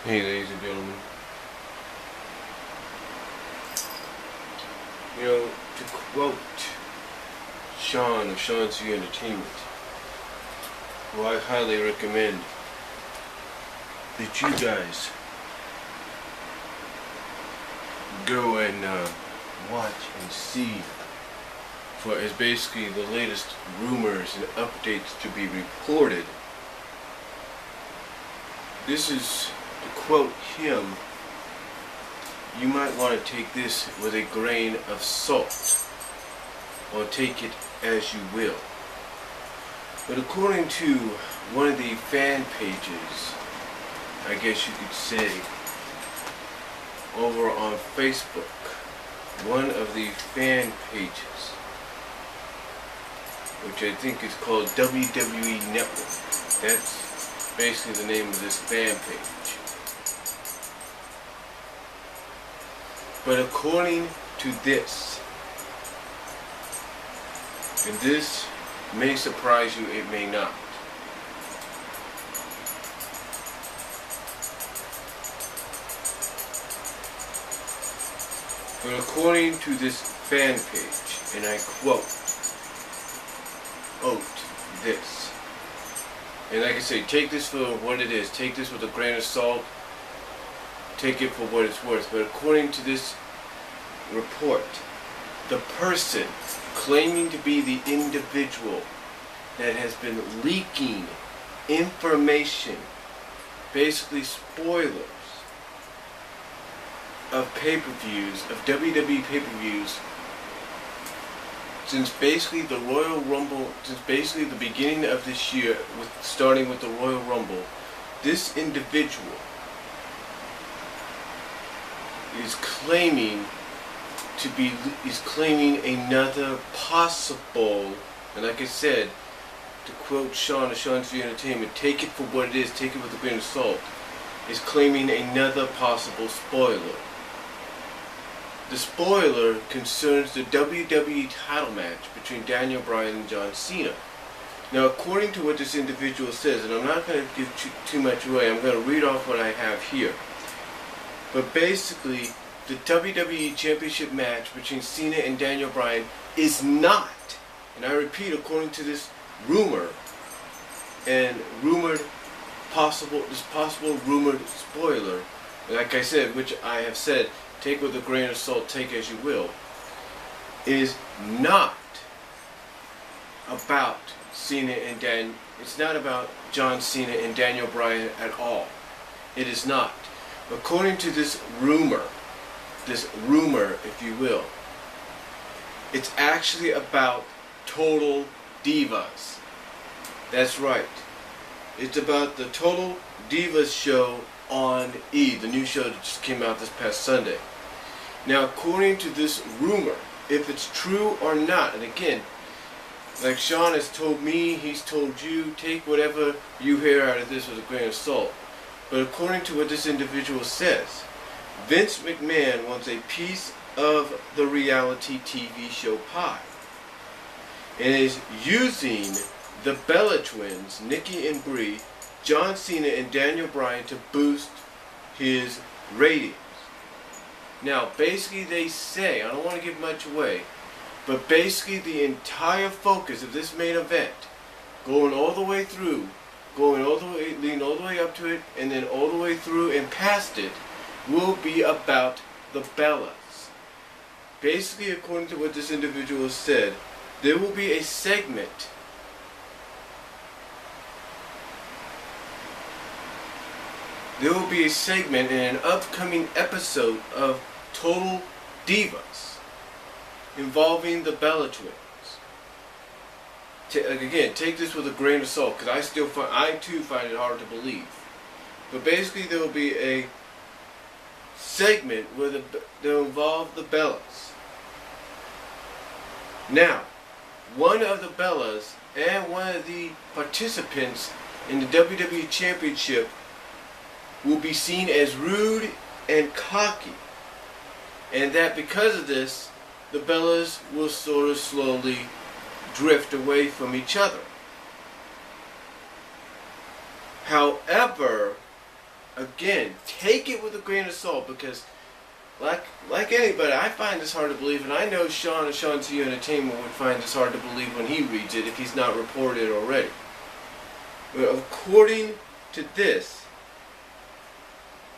Hey, ladies and gentlemen. You know, to quote Sean of Sean's View Entertainment, who I highly recommend that you guys go and watch and see, for as basically the latest rumors and updates to be reported. This is, to quote him, you might want to take this with a grain of salt, or take it as you will. But according to one of the fan pages, I guess you could say, over on Facebook, one of the fan pages, which I think is called WWE Network. That's basically the name of this fan page. But according to this, and this may surprise you, it may not. But according to this fan page, and I quote this, and like I say, take this for what it is, take this with a grain of salt, take it for what it's worth. But according to this report, the person claiming to be the individual that has been leaking information, basically spoilers of pay-per-views, of WWE pay-per-views, since basically the Royal Rumble, since basically the beginning of this year, starting with the Royal Rumble, this individual is claiming another possible, and like I said, to quote Sean of Sean's View Entertainment, take it for what it is, take it with a grain of salt, is claiming another possible spoiler. The spoiler concerns the WWE title match between Daniel Bryan and John Cena. Now, according to what this individual says, and I'm not going to give too much away, I'm going to read off what I have here. But basically, the WWE Championship match between Cena and Daniel Bryan is not, and I repeat, according to this rumor, and this possible rumored spoiler, like I said, which I have said, take with a grain of salt, take as you will, is not about Cena and Dan. It's not about John Cena and Daniel Bryan at all. It is not. According to this rumor, if you will, it's actually about Total Divas. That's right. It's about the Total Divas show on E!, the new show that just came out this past Sunday. Now, according to this rumor, if it's true or not, and again, like Sean has told me, he's told you, take whatever you hear out of this with a grain of salt. But according to what this individual says, Vince McMahon wants a piece of the reality TV show pie, and is using the Bella twins, Nikki and Brie, John Cena and Daniel Bryan, to boost his ratings. Now, basically they say, I don't want to give much away, but basically the entire focus of this main event, going all the way through, leading all the way up to it, and then all the way through and past it, will be about the Bellas. Basically, according to what this individual said, there will be a segment in an upcoming episode of Total Divas involving the Bella twins. Again, take this with a grain of salt, because I too find it hard to believe. But basically, there will be a segment where they'll involve the Bellas. Now, one of the Bellas and one of the participants in the WWE Championship will be seen as rude and cocky, and that because of this, the Bellas will sort of slowly drift away from each other. However, again, take it with a grain of salt, because like anybody, I find this hard to believe, and I know Sean and Sean T Entertainment would find this hard to believe when he reads it, if he's not reported already. But according to this,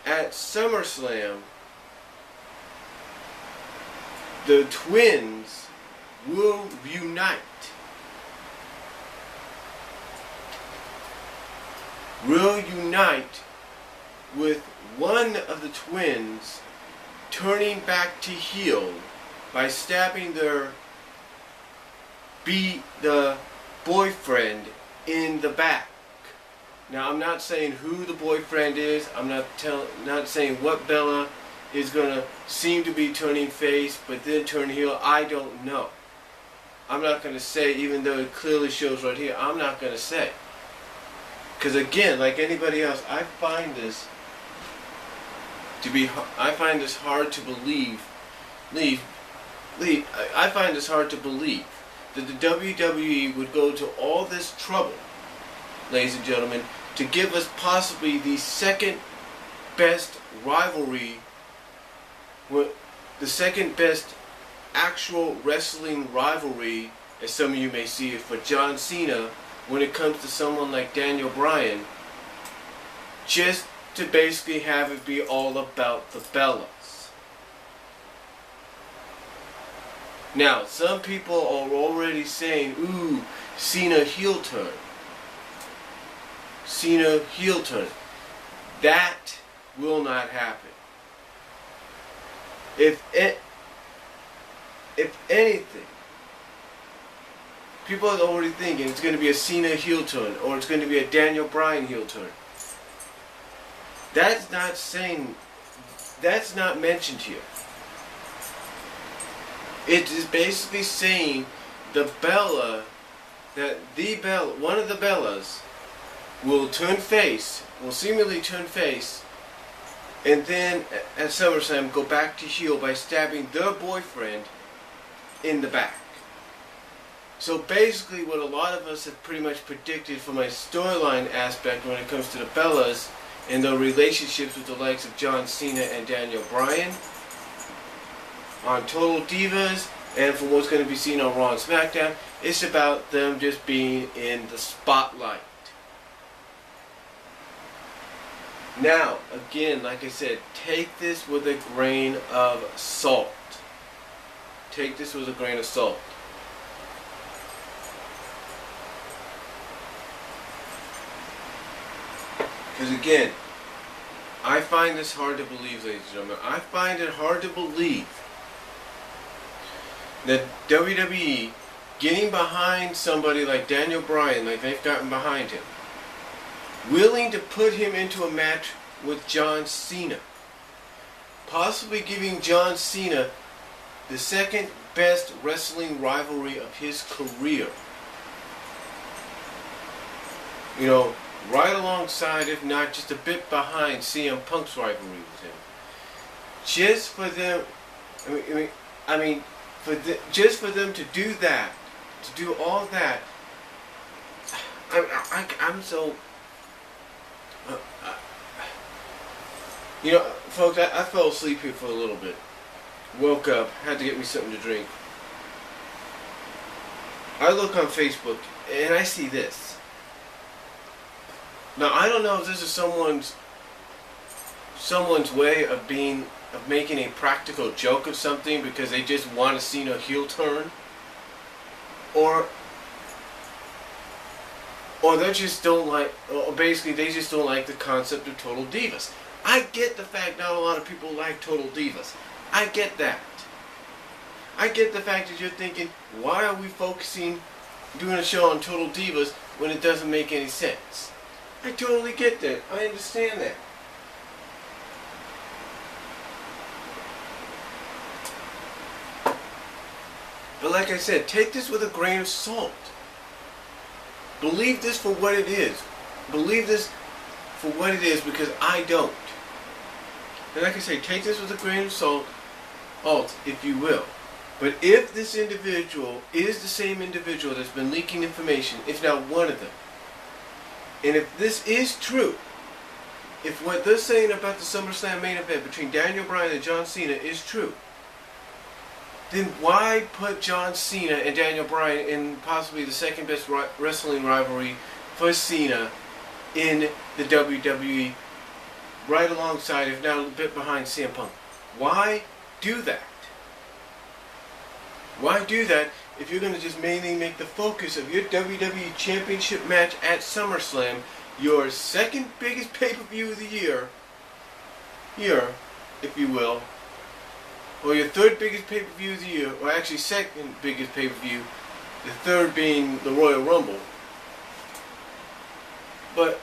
at SummerSlam, the twins will unite. Will unite with one of the twins turning back to heel by stabbing the boyfriend in the back. Now, I'm not saying who the boyfriend is. I'm not saying what Bella is going to seem to be turning face but then turn heel. I don't know. I'm not going to say, even though it clearly shows right here. I'm not going to say. Because again, like anybody else, I find this hard to believe. I find this hard to believe that the WWE would go to all this trouble, ladies and gentlemen, to give us possibly the second best rivalry, the second best actual wrestling rivalry, as some of you may see it, for John Cena when it comes to someone like Daniel Bryan, just to basically have it be all about the Bellas. Now, some people are already saying, ooh, Cena heel turn. Cena heel turn. That will not happen. If anything, people are already thinking it's going to be a Cena heel turn, or it's going to be a Daniel Bryan heel turn. That's not mentioned here. It is basically saying one of the Bellas will seemingly turn face, and then at SummerSlam go back to heel by stabbing their boyfriend in the back. So basically what a lot of us have pretty much predicted from a storyline aspect when it comes to the Bellas and their relationships with the likes of John Cena and Daniel Bryan on Total Divas, and from what's going to be seen on Raw and SmackDown, it's about them just being in the spotlight. Now, again, like I said, take this with a grain of salt. Take this with a grain of salt. Because again, I find this hard to believe, ladies and gentlemen. I find it hard to believe that WWE getting behind somebody like Daniel Bryan, like they've gotten behind him, willing to put him into a match with John Cena, possibly giving John Cena the second best wrestling rivalry of his career. You know, right alongside, if not just a bit behind, CM Punk's rivalry with him. Just for them, just for them to do that, to do all that, I'm so. You know, folks, I fell asleep here for a little bit. Woke up, had to get me something to drink. I look on Facebook and I see this. Now, I don't know if this is someone's way of making a practical joke of something because they just want to see a heel turn, or they just don't like, or basically they just don't like the concept of Total Divas. I get the fact not a lot of people like Total Divas. I get that. I get the fact that you're thinking, why are we doing a show on Total Divas when it doesn't make any sense? I totally get that. I understand that. But like I said, take this with a grain of salt. Believe this for what it is. Believe this for what it is, because I don't. And like I say, take this with a grain of salt, if you will. But if this individual is the same individual that's been leaking information, if not one of them, and if this is true, if what they're saying about the SummerSlam main event between Daniel Bryan and John Cena is true, then why put John Cena and Daniel Bryan in possibly the second best wrestling rivalry for Cena in the WWE, right alongside, if not a bit behind, CM Punk? Why do that? Why do that if you're going to just mainly make the focus of your WWE Championship match at SummerSlam your second biggest pay-per-view of the year, if you will, or your third biggest pay-per-view of the year, or actually second biggest pay-per-view, the third being the Royal Rumble. But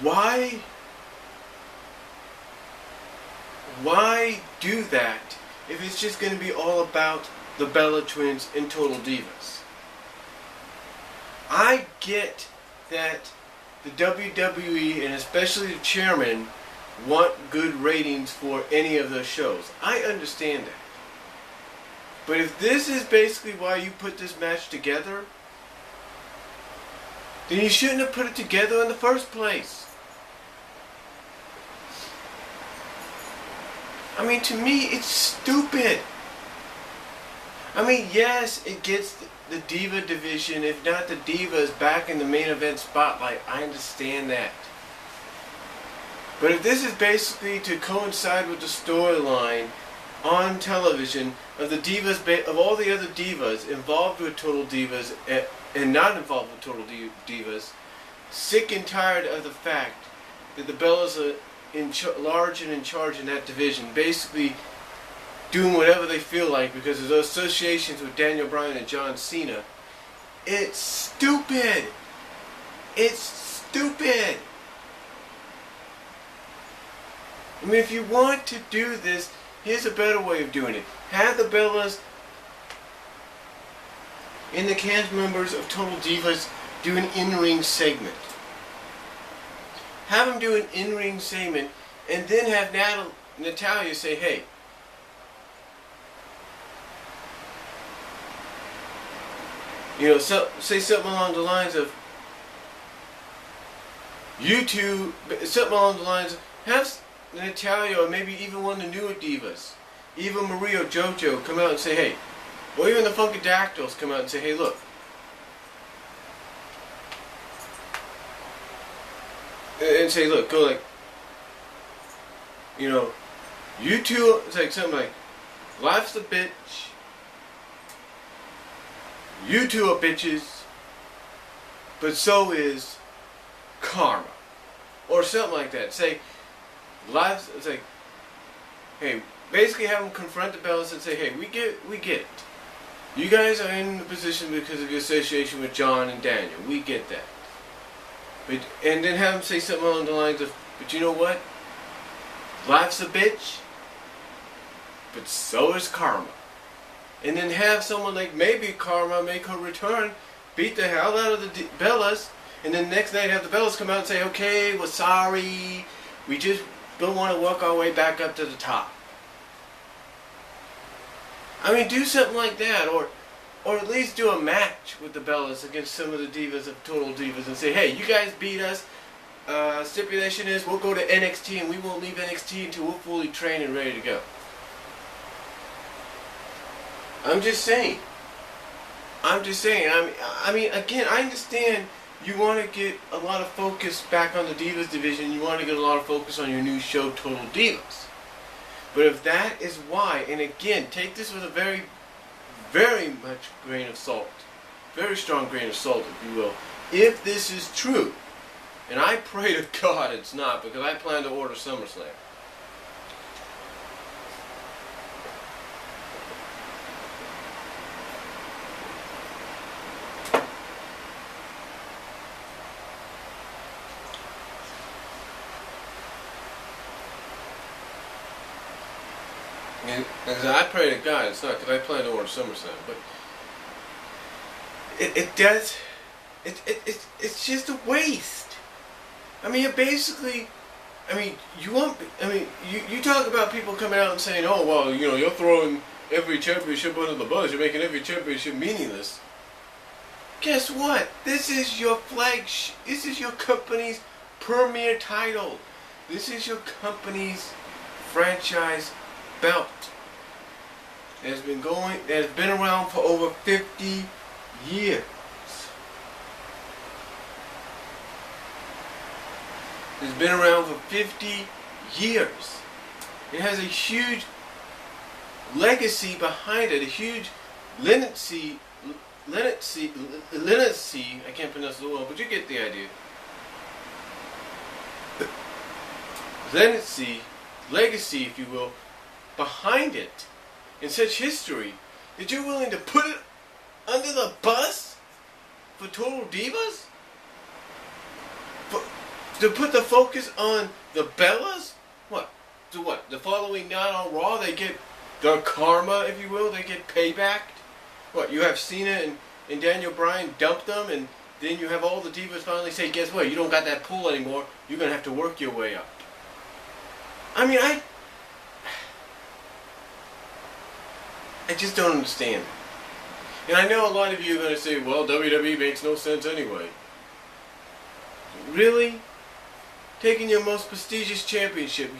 why do that if it's just going to be all about the Bella Twins and Total Divas? I get that the WWE, and especially the chairman, want good ratings for any of those shows. I understand that. But if this is basically why you put this match together, then you shouldn't have put it together in the first place. I mean, to me, it's stupid. I mean, yes, it gets the Diva division, if not the Divas, back in the main event spotlight. I understand that. But if this is basically to coincide with the storyline on television of the Divas, of all the other Divas involved with Total Divas and not involved with Total Divas, sick and tired of the fact that the Bellas are large and in charge in that division, basically doing whatever they feel like because of those associations with Daniel Bryan and John Cena. It's stupid. It's stupid. I mean, if you want to do this, here's a better way of doing it. Have the Bellas and the cast members of Total Divas do an in-ring segment. Have them do an in-ring segment, and then have Natalya say, hey, say something along the lines of, you two, something along the lines of, have Natalya or maybe even one of the newer Divas, Eva Marie or JoJo, come out and say, hey, or even the Funkadactyls come out and say, hey, look, and say, look, go like, you two, it's like something like, life's a bitch, you two are bitches, but so is karma. Or something like that. Say, life's, it's like, hey, basically have them confront the Bellas and say, hey, we get it. You guys are in the position because of your association with John and Daniel. We get that. But, and then have them say something along the lines of, but you know what? Life's a bitch, but so is karma. And then have someone like maybe Karma make her return, beat the hell out of the Bellas, and then next night have the Bellas come out and say, okay, we're sorry, we just don't want to work our way back up to the top. I mean, do something like that, or at least do a match with the Bellas against some of the Divas of Total Divas and say, hey, you guys beat us, stipulation is we'll go to NXT and we won't leave NXT until we're fully trained and ready to go. I'm just saying. I mean, again, I understand you want to get a lot of focus back on the Divas division. You want to get a lot of focus on your new show, Total Divas. But if that is why, and again, take this with a very, very much grain of salt. Very strong grain of salt, if you will. If this is true, and I pray to God it's not, because I plan to order SummerSlam. And I pray to God it's not, because I plan to order SummerSlam, but it's just a waste. I mean, you talk about people coming out and saying, oh, well, you're throwing every championship under the bus, you're making every championship meaningless. Guess what? This is your this is your company's premier title. This is your company's franchise belt. It has been around for over 50 years. It's been around for 50 years. It has a huge legacy behind it, a huge legacy, I can't pronounce it well, but you get the idea. Legacy, if you will, behind it, in such history, that you're willing to put it under the bus for Total Divas? To put the focus on the Bellas? What? To what? The following night on Raw, they get their karma, if you will, they get paybacked? What, you have Cena and Daniel Bryan dump them, and then you have all the Divas finally say, guess what, you don't got that pull anymore, you're going to have to work your way up. I mean, I just don't understand. And I know a lot of you are going to say, well, WWE makes no sense anyway. Really? Taking your most prestigious championship,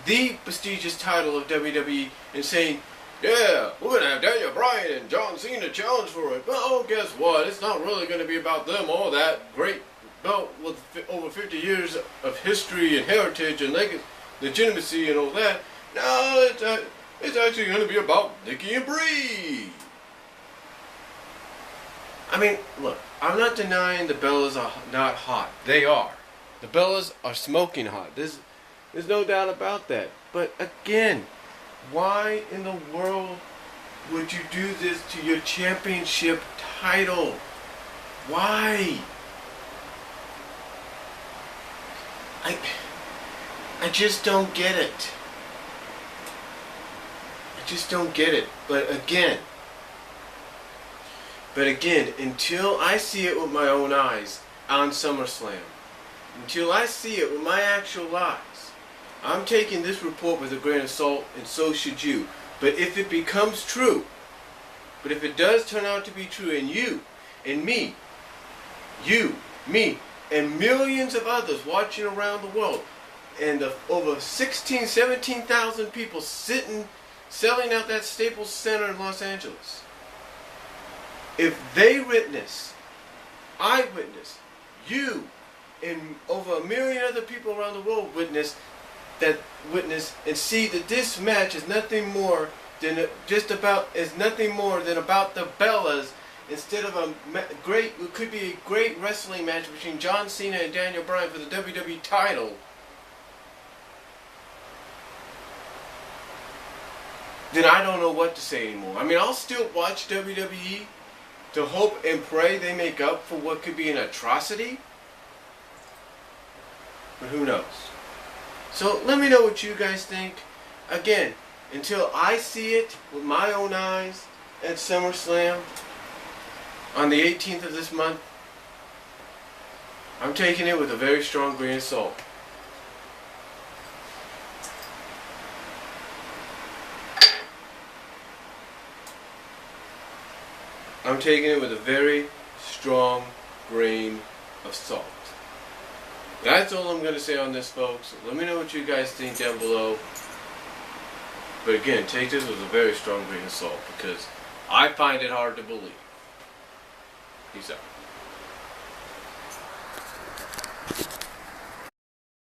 the prestigious title of WWE, and saying, yeah, we're going to have Daniel Bryan and John Cena challenge for it. But oh, guess what? It's not really going to be about them or that great belt with over 50 years of history and heritage and legitimacy and all that. No, it's actually going to be about Nikki and Brie. I mean, look, I'm not denying the Bellas are not hot. They are. The Bellas are smoking hot. There's no doubt about that. But again, why in the world would you do this to your championship title? Why? I just don't get it. I just don't get it. But again, until I see it with my own eyes on SummerSlam, until I see it with my actual eyes, I'm taking this report with a grain of salt, and so should you. But if it becomes true, but if it does turn out to be true, and you, and me, and millions of others watching around the world, and the over 17,000 people selling out that Staples Center in Los Angeles, if they I witness, you, and over 1 million other people around the world witness, and see that this match is nothing more than about the Bellas, instead of it could be a great wrestling match between John Cena and Daniel Bryan for the WWE title. Then I don't know what to say anymore. I mean, I'll still watch WWE to hope and pray they make up for what could be an atrocity. But who knows? So let me know what you guys think. Again, until I see it with my own eyes at SummerSlam on the 18th of this month, I'm taking it with a very strong grain of salt. I'm taking it with a very strong grain of salt. That's all I'm going to say on this, folks. Let me know what you guys think down below. But again, take this with a very strong grain of salt, because I find it hard to believe. Peace out.